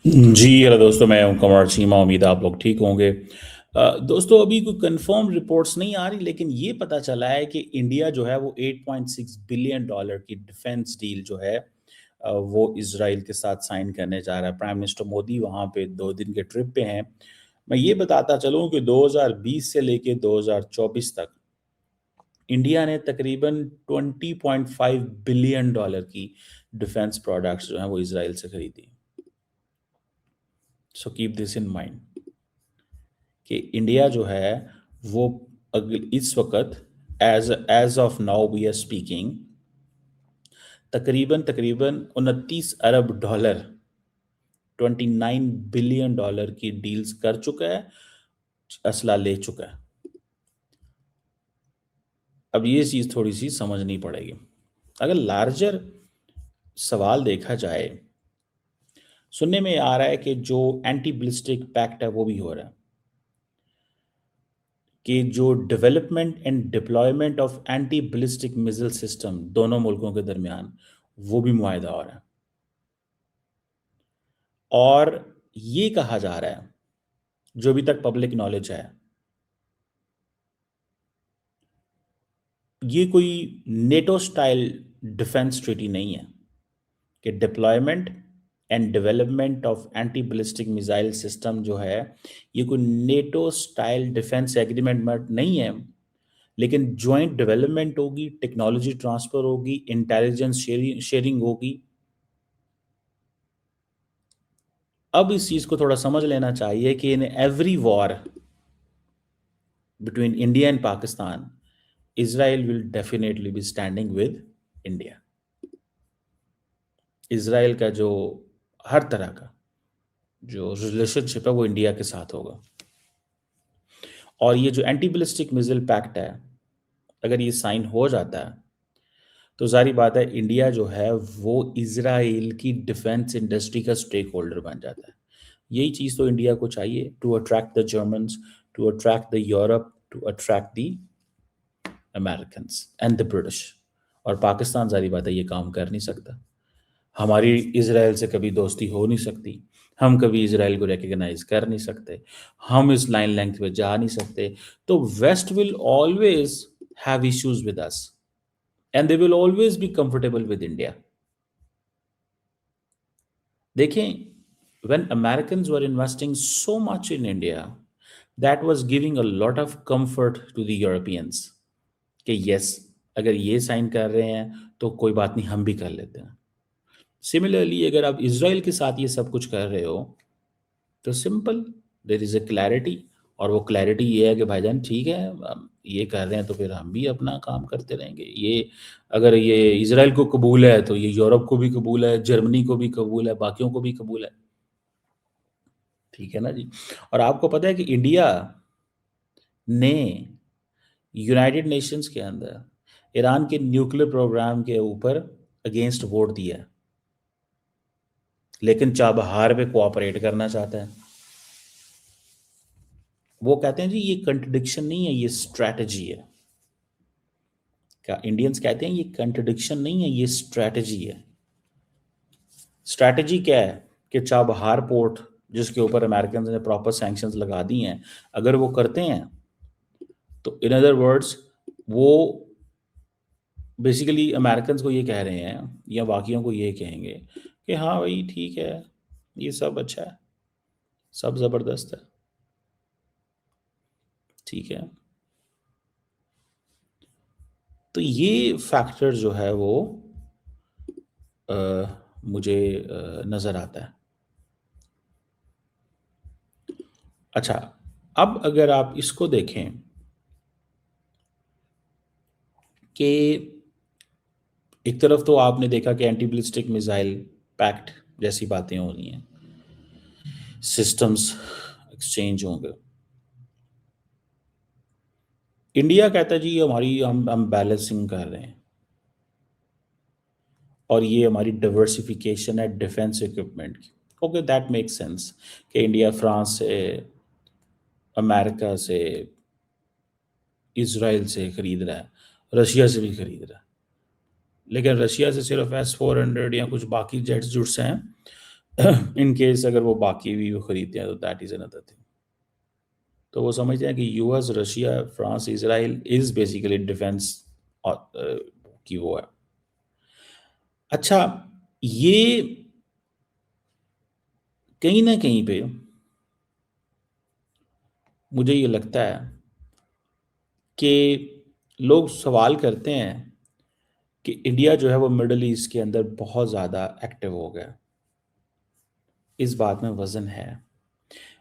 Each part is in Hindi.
जी हेलो दोस्तों, मैं हूं कमर चीमा। उम्मीद है आप लोग ठीक होंगे। दोस्तों, अभी कोई कंफर्म रिपोर्ट्स नहीं आ रही, लेकिन ये पता चला है कि इंडिया जो है वो 8.6 बिलियन डॉलर की डिफेंस डील जो है वो इसराइल के साथ साइन करने जा रहा है। प्राइम मिनिस्टर मोदी वहाँ पे 2 दिन के ट्रिप पे हैं। मैं ये बताता चलूँ कि 2020 से लेके 2024 तक इंडिया ने तकरीबन 20.5 बिलियन डॉलर की डिफेंस प्रोडक्ट्स जो हैं वो इसराइल से खरीदी। So keep this in mind कि इंडिया जो है वो इस वक्त as as of now we are speaking तकरीबन तकरीबन 29 अरब डॉलर, 29 बिलियन डॉलर की डील्स कर चुका है, असला ले चुका है। अब ये चीज थोड़ी सी समझनी पड़ेगी। अगर लार्जर सवाल देखा जाए, सुनने में आ रहा है कि जो एंटी बलिस्टिक पैक्ट है वो भी हो रहा है, कि जो development and deployment of anti ballistic missile system दोनों मुल्कों के दरमियान वो भी मुआहदा हो रहा है। और ये कहा जा रहा है, जो अभी तक पब्लिक नॉलेज है, ये कोई नेटो स्टाइल डिफेंस ट्रीटी नहीं है कि deployment and development of anti ballistic missile system जो है ये कोई नेटो स्टाइल डिफेंस एग्रीमेंट नहीं है। लेकिन ज्वाइंट डेवलपमेंट होगी, टेक्नोलॉजी ट्रांसफर होगी, इंटेलिजेंस शेयरिंग होगी। अब इस चीज को थोड़ा समझ लेना चाहिए कि in every war between India and Pakistan, Israel will definitely be standing with India. Israel का जो हर तरह का जो रिलेशनशिप है वो इंडिया के साथ होगा। और ये जो एंटी बैलिस्टिक मिसाइल पैक्ट है, अगर ये साइन हो जाता है तो जारी बात है इंडिया जो है वो इसराइल की डिफेंस इंडस्ट्री का स्टेक होल्डर बन जाता है। यही चीज़ तो इंडिया को चाहिए, to attract the Germans, to attract the Europe, to attract the Americans and the British. और पाकिस्तान जारी बात है ये काम कर नहीं सकता। हमारी इसराइल से कभी दोस्ती हो नहीं सकती, हम कभी इसराइल को रिकग्नाइज कर नहीं सकते, हम इस लाइन लेंथ पे जा नहीं सकते। तो west will always have issues with us and they will always be comfortable with India. देखें, when Americans were investing so much in India, that was giving a lot of comfort to the Europeans कि यस, अगर ये साइन कर रहे हैं तो कोई बात नहीं, हम भी कर लेते हैं। सिमिलरली अगर आप इसराइल के साथ ये सब कुछ कर रहे हो तो simple, there is a clarity. और वो क्लैरिटी ये है कि भाईजान ठीक है, हम ये कर रहे हैं तो फिर हम भी अपना काम करते रहेंगे। ये अगर ये इसराइल को कबूल है तो ये यूरोप को भी कबूल है, जर्मनी को भी कबूल है, बाकियों को भी कबूल है। ठीक है ना जी। और आपको पता है कि इंडिया ने यूनाइटेड नेशंस के अंदर ईरान के न्यूक्लियर प्रोग्राम के ऊपर अगेंस्ट वोट दिया है, लेकिन चाबहार पे कोऑपरेट करना चाहता है। वो कहते हैं जी ये कंट्रडिक्शन नहीं है, ये स्ट्रैटेजी है। क्या इंडियंस कहते हैं ये कंट्रडिक्शन नहीं है, ये स्ट्रैटेजी है। स्ट्रैटेजी क्या है कि चाबहार पोर्ट, जिसके ऊपर अमेरिकन ने प्रॉपर सैंक्शंस लगा दी हैं, अगर वो करते हैं तो इन अदर वर्ड्स वो बेसिकली अमेरिकन को ये कह रहे हैं या बाकियों को ये कहेंगे कि हाँ भाई ठीक है, ये सब अच्छा है, सब ज़बरदस्त है। ठीक है, तो ये फैक्टर जो है वो अ, मुझे नज़र आता है। अच्छा, अब अगर आप इसको देखें कि एक तरफ तो आपने देखा कि एंटी बैलिस्टिक मिसाइल पैक्ट जैसी बातें हो रही हैं, सिस्टम्स एक्सचेंज होंगे। इंडिया कहता है जी हमारी हम बैलेंसिंग कर रहे हैं और ये हमारी डाइवर्सिफिकेशन है डिफेंस इक्विपमेंट की। ओके, दैट मेक सेंस कि इंडिया फ्रांस से, अमेरिका से, इसराइल से खरीद रहा है, रशिया से भी खरीद रहा है। लेकिन रशिया से सिर्फ S-400 या कुछ बाकी जेट्स जुट्स हैं, इन केस अगर वो बाकी भी वो खरीदते हैं तो दैट इज अनदर थिंग। तो वो समझते हैं कि US, Russia, France, Israel is basically defence की वो है। अच्छा, ये कहीं ना कहीं पे मुझे ये लगता है कि लोग सवाल करते हैं कि इंडिया जो है वो मिडल ईस्ट के अंदर बहुत ज़्यादा एक्टिव हो गया। इस बात में वज़न है।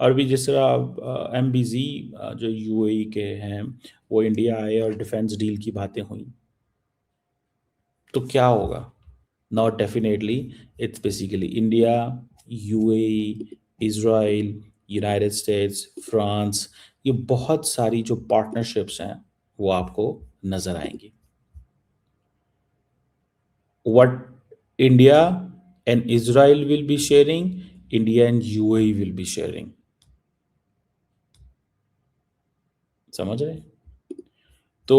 और भी जिस तरह एमबीजी जो यूएई के हैं वो इंडिया आए और डिफेंस डील की बातें हुई, तो क्या होगा? Not definitely, it's basically India, UAE, Israel, United states, France, ये बहुत सारी जो पार्टनरशिप्स हैं वो आपको नज़र आएंगी। What India and Israel will be sharing, India and UAE will be sharing. समझ रहे? तो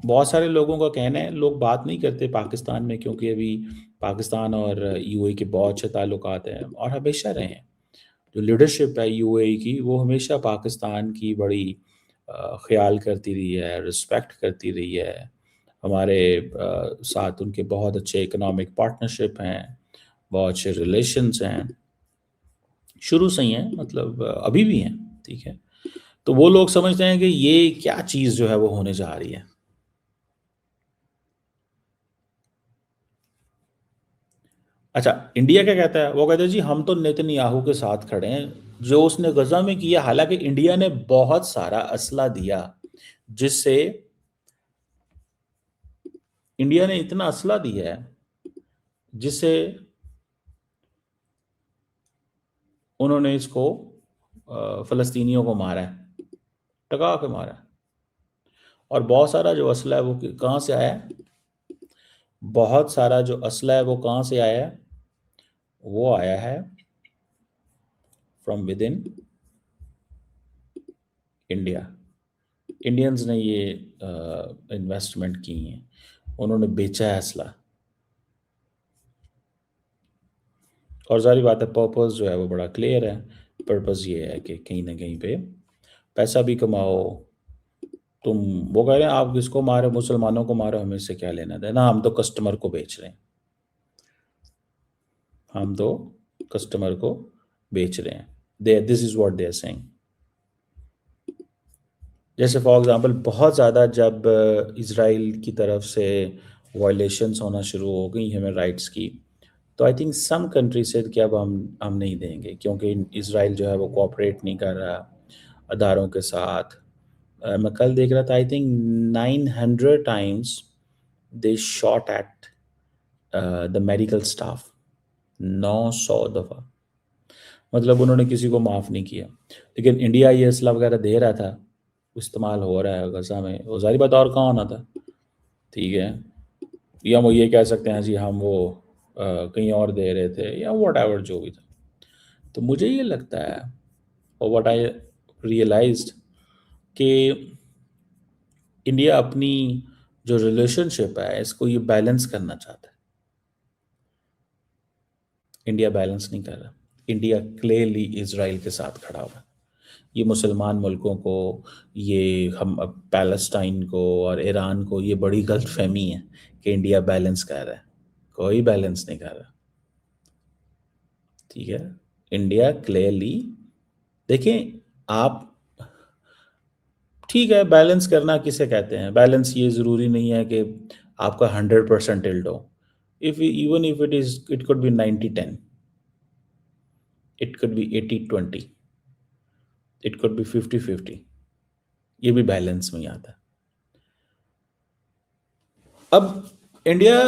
बहुत सारे लोगों का कहना है, लोग बात नहीं करते पाकिस्तान में क्योंकि अभी पाकिस्तान और यूएई के बहुत अच्छे ताल्लुकात हैं और हमेशा रहे हैं। जो लीडरशिप है यूएई की वो हमेशा पाकिस्तान की बड़ी ख्याल करती रही है, रिस्पेक्ट करती रही है। हमारे साथ उनके बहुत अच्छे इकोनॉमिक पार्टनरशिप हैं, बहुत अच्छे रिलेशंस हैं, शुरू से ही हैं, मतलब अभी भी हैं। ठीक है, तो वो लोग समझते हैं कि ये क्या चीज़ जो है वो होने जा रही है। अच्छा, इंडिया क्या कहता है? वो कहते हैं जी हम तो नेतन्याहू के साथ खड़े हैं, जो उसने गजा में किया। हालांकि इंडिया ने बहुत सारा असला दिया, जिससे इंडिया ने इतना असला दिया है जिससे उन्होंने इसको फ़लस्तीनियों को मारा है, टका के मारा है। और बहुत सारा जो असला है वो कहाँ से आया है? बहुत सारा जो असला है वो कहाँ से आया है? वो आया है from with in India. Indians ने ये इन्वेस्टमेंट की है, उन्होंने बेचा है असला। और सारी बात है, पर्पस जो है वो बड़ा क्लियर है। पर्पस ये है कि कहीं ना कहीं पे पैसा भी कमाओ। तुम, वो कह रहे हैं आप किसको मारो, मुसलमानों को मारो, हमें इससे क्या लेना देना, हम तो कस्टमर को बेच रहे हैं, हम तो कस्टमर को बेच रहे हैं। They this is what they are saying. जैसे फॉर एग्जांपल बहुत ज़्यादा जब इसराइल की तरफ से वायलेशंस होना शुरू हो गई ह्यूमन राइट्स की, तो आई थिंक सम कंट्री से कि अब हम नहीं देंगे, क्योंकि इसराइल जो है वो कोऑपरेट नहीं कर रहा अदारों के साथ। मैं कल देख रहा था, I think 900 times they shot at the medical staff. 900 दफ़ा, मतलब उन्होंने किसी को माफ़ नहीं किया। लेकिन इंडिया ये असला वगैरह दे रहा था, इस्तेमाल हो रहा है गजा में, वो सारी बात और कहाँ होना था। ठीक है, या हम वो ये कह सकते हैं जी हम वो कहीं और दे रहे थे या वट एवर जो भी था। तो मुझे ये लगता है, और व्हाट आई रियलाइज्ड, कि इंडिया अपनी जो रिलेशनशिप है इसको ये बैलेंस करना चाहता है। इंडिया बैलेंस नहीं कर रहा। इंडिया क्लियरली इसराइल के साथ खड़ा हुआ है। ये मुसलमान मुल्कों को, ये हम अब पैलेस्टाइन को और ईरान को ये बड़ी गलतफहमी है कि इंडिया बैलेंस कर रहा है। कोई बैलेंस नहीं कर रहा। ठीक है, इंडिया क्लियरली, देखें आप, ठीक है, बैलेंस करना किसे कहते हैं? बैलेंस ये ज़रूरी नहीं है कि आपका 100% टिल्ट हो। If even if it is, it could be 90-10, it could be 80-20, it could be 50-50। ये भी बैलेंस में ही आता है। अब इंडिया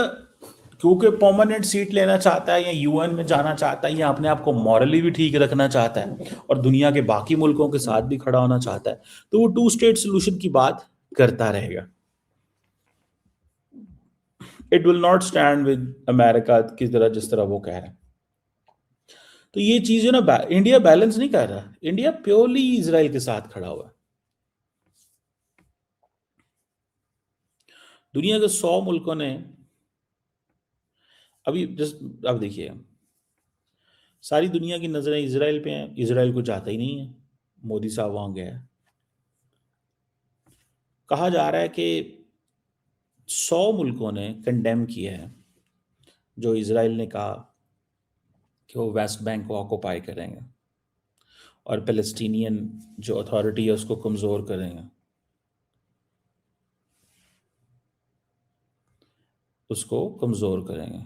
क्योंकि परमानेंट सीट लेना चाहता है या यूएन में जाना चाहता है या अपने आप को मॉरली भी ठीक रखना चाहता है और दुनिया के बाकी मुल्कों के साथ भी खड़ा होना चाहता है, तो वो टू स्टेट सोल्यूशन की बात करता रहेगा। It will not stand with America की तरह, जिस तरह वो कह रहे हैं। तो ये चीज है ना, इंडिया बैलेंस नहीं कर रहा। इंडिया प्योरली इसराइल के साथ खड़ा हुआ है। दुनिया के 100 मुल्कों ने अभी जस्ट, अब देखिए, सारी दुनिया की नज़रें इसराइल पे हैं, इसराइल को चाहता ही नहीं है मोदी साहब वहाँ गया है। कहा जा रहा है कि 100 मुल्कों ने कंडेम किया है जो इसराइल ने कहा कि वो वेस्ट बैंक को ऑक्युपाई करेंगे और फ़लस्तीनियन जो अथॉरिटी है उसको कमज़ोर करेंगे, उसको कमज़ोर करेंगे।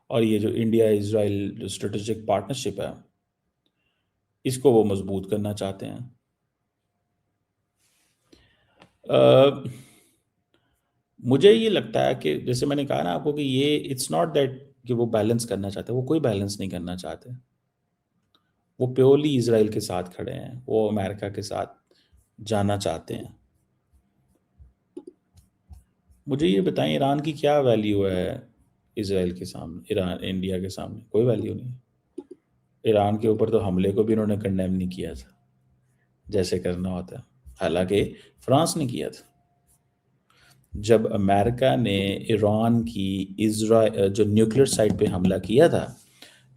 और ये जो इंडिया इजराइल जो स्ट्रेटेजिक पार्टनरशिप है, इसको वो मजबूत करना चाहते हैं। अ, मुझे ये लगता है कि जैसे मैंने कहा ना आपको कि ये इट्स नॉट दैट कि वो बैलेंस करना चाहते हैं, वो कोई बैलेंस नहीं करना चाहते। वो प्योरली इसराइल के साथ खड़े हैं, वो अमेरिका के साथ जाना चाहते हैं। मुझे ये बताएं ईरान की क्या वैल्यू है इसराइल के सामने, ईरान इंडिया के सामने कोई वैल्यू नहीं। ईरान के ऊपर तो हमले को भी इन्होंने कंडेम नहीं किया था जैसे करना होता है, हालांकि फ्रांस ने किया था। जब अमेरिका ने ईरान की इजराइल जो न्यूक्लियर साइट पे हमला किया था,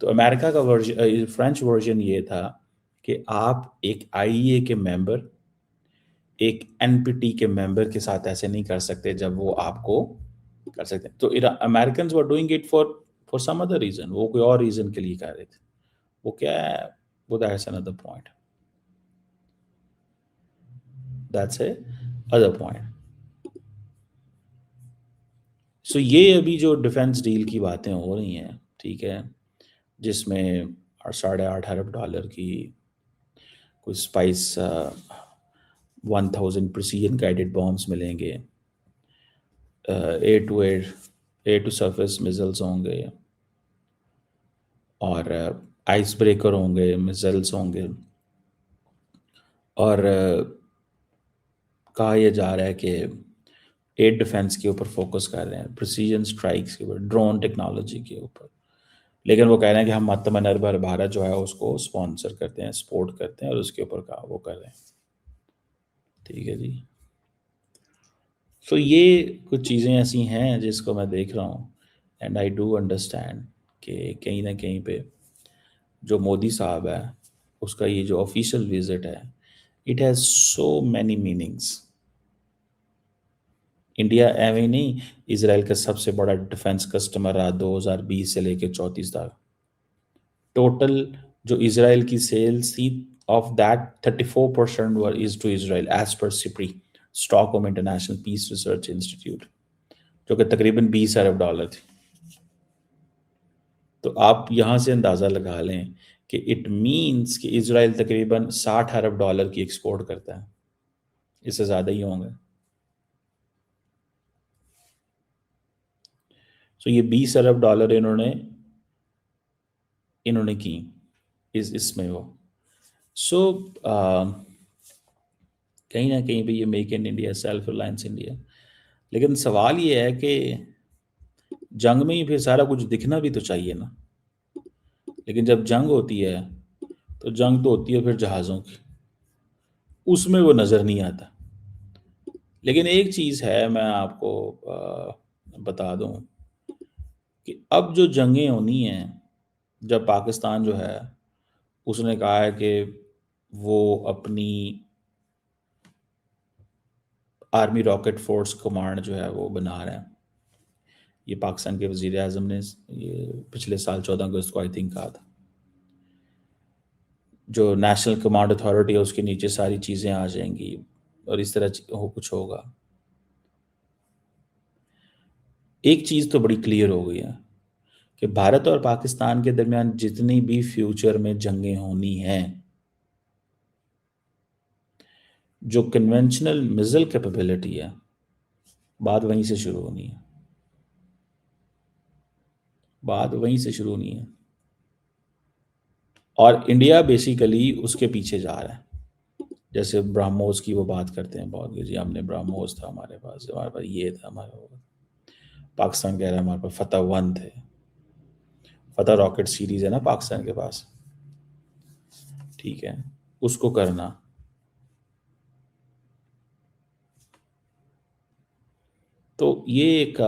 तो अमेरिका का वर्जन, फ्रेंच वर्जन ये था कि आप एक आईईए के मेंबर, एक एनपीटी के मेंबर के साथ ऐसे नहीं कर सकते जब वो आपको कर सकते हैं। तो American were doing it for for some other reason, वो कोई और रीजन के लिए कर रहे थे। वो क्या है, वो that's another point, that's a other point. So ये अभी जो डिफेंस डील की बातें हो रही हैं, ठीक है, जिसमें 8.5 अरब डॉलर की कोई स्पाइस 1000 प्रिसीजन गाइडेड बॉम्ब्स मिलेंगे, एयर टू सरफेस मिजल्स होंगे, और आइस ब्रेकर होंगे, मिजल्स होंगे, और कहा यह जा रहा है कि एयर डिफेंस के ऊपर फोकस कर रहे हैं, प्रिसीजन स्ट्राइक्स के ऊपर, ड्रोन टेक्नोलॉजी के ऊपर। लेकिन वो कह रहे हैं कि हम आत्मनिर्भर भारत जो है उसको स्पॉन्सर करते हैं, सपोर्ट करते हैं, और उसके ऊपर का वो कर रहे हैं। ठीक है जी। तो ये कुछ चीज़ें ऐसी हैं जिसको मैं देख रहा हूँ, एंड आई डू अंडरस्टैंड कि कहीं ना कहीं पे जो मोदी साहब है, उसका ये जो ऑफिशियल विजिट है, it has so many meanings. India एवं ही नहीं, इसराइल का सबसे बड़ा डिफेंस कस्टमर रहा 2020 से लेकर 34 तक। टोटल जो इसराइल की सेल्स थी, of that 34% were is to Israel as per SIPRI, Stockholm International Peace Research Institute, जो कि तकरीबन 20 अरब डॉलर थी। तो आप यहाँ से अंदाज़ा लगा लें कि इट मीन्स कि इसराइल तकरीबन 60 अरब डॉलर की एक्सपोर्ट करता है, इससे ज़्यादा ही होंगे। तो ये 20 अरब डॉलर इन्होंने इन्होंने की इसमें वो। सो कहीं ना कहीं पे ये make in India, self reliance India. लेकिन सवाल ये है कि जंग में ही फिर सारा कुछ दिखना भी तो चाहिए ना। लेकिन जब जंग होती है, तो जंग तो होती है फिर जहाज़ों की, उसमें वो नज़र नहीं आता। लेकिन एक चीज़ है, मैं आपको बता दूं कि अब जो जंगें होनी हैं, जब पाकिस्तान जो है उसने कहा है कि वो अपनी आर्मी रॉकेट फोर्स कमांड जो है वो बना रहे हैं। ये पाकिस्तान के वज़ीर आज़म ने ये पिछले साल 14 अगस्त को आई थिंक कहा था। जो नेशनल कमांड अथॉरिटी है उसके नीचे सारी चीज़ें आ जाएंगी, और इस तरह कुछ होगा। एक चीज़ तो बड़ी क्लियर हो गई है कि भारत और पाकिस्तान के दरमियान जितनी भी फ्यूचर में जंगें होनी हैं, जो कन्वेंशनल मिसाइल कैपेबिलिटी है, बात वहीं से शुरू होनी है, बात वहीं से शुरू होनी है। और इंडिया बेसिकली उसके पीछे जा रहा है। जैसे ब्रह्मोस की वो बात करते हैं बहुत कि जी हमने ब्रह्मोस था, हमारे पास ये था, हमारे पास। पाकिस्तान कह रहा है हमारे पास फतह 1 थे, फतह रॉकेट सीरीज है ना पाकिस्तान के पास, ठीक है, उसको करना। तो ये एक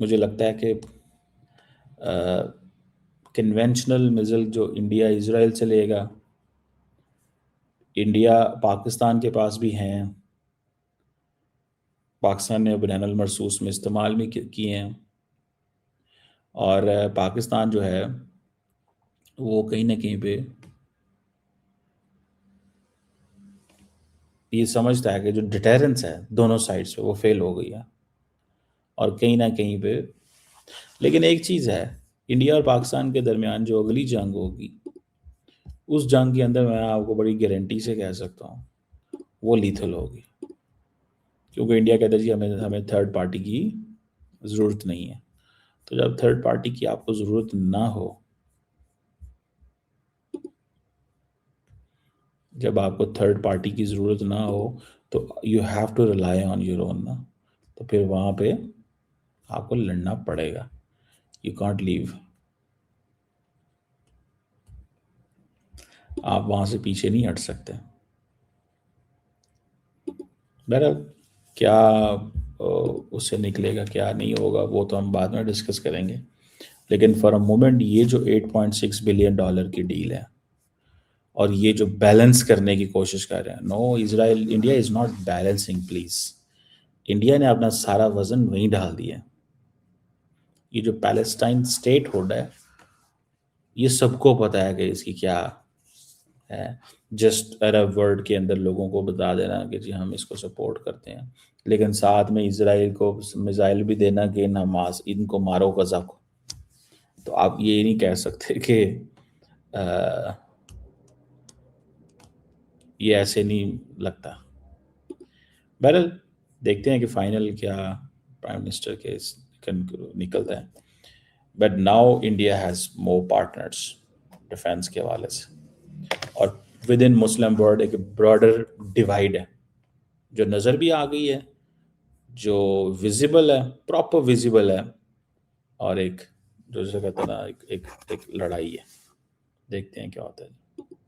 मुझे लगता है कि कन्वेंशनल मिसाइल जो इंडिया इजराइल से लेगा, इंडिया पाकिस्तान के पास भी हैं, पाकिस्तान ने बनैनुल मरसूस में इस्तेमाल भी किए हैं। और पाकिस्तान जो है वो कहीं ना कहीं पे ये समझता है कि जो डिटेरेंस है दोनों साइड से वो फेल हो गई है, और कहीं ना कहीं पे, लेकिन एक चीज़ है, इंडिया और पाकिस्तान के दरमियान जो अगली जंग होगी, उस जंग के अंदर मैं आपको बड़ी गारंटी से कह सकता हूँ वो लीथल होगी, क्योंकि इंडिया कहता है जी हमें हमें थर्ड पार्टी की ज़रूरत नहीं है। तो जब थर्ड पार्टी की आपको ज़रूरत ना हो, जब आपको थर्ड पार्टी की ज़रूरत ना हो, तो you have to rely on your own ना, तो फिर वहाँ पे आपको लड़ना पड़ेगा। यू कांट लीव, आप वहाँ से पीछे नहीं हट सकते। बहरहाल क्या उससे निकलेगा क्या नहीं होगा वो तो हम बाद में डिस्कस करेंगे, लेकिन फॉर अ मोमेंट ये जो 8.6 बिलियन डॉलर की डील है और ये जो बैलेंस करने की कोशिश कर रहे हैं, no Israel India is not balancing please. India ने अपना सारा वजन वहीं डाल दिया है। ये जो पैलेस्टाइन स्टेट हुड है, ये सबको पता है कि इसकी क्या है। जस्ट अरब वर्ल्ड के अंदर लोगों को बता देना कि जी हम इसको सपोर्ट करते हैं, लेकिन साथ में इसराइल को मिसाइल भी देना कि हमास इनको मारो गजा को। तो आप ये नहीं कह सकते कि अ, ये ऐसे नहीं लगता। बहरहाल देखते हैं कि फाइनल क्या प्राइम मिनिस्टर के निकलता है। But now India has more partners defence के हवाले से, और विद इन मुस्लिम वर्ल्ड एक ब्रॉडर डिवाइड है जो नज़र भी आ गई है, जो विजिबल है, प्रॉपर विजिबल है, और एक जो जैसे कहते हैं ना एक लड़ाई है। देखते हैं क्या होता है।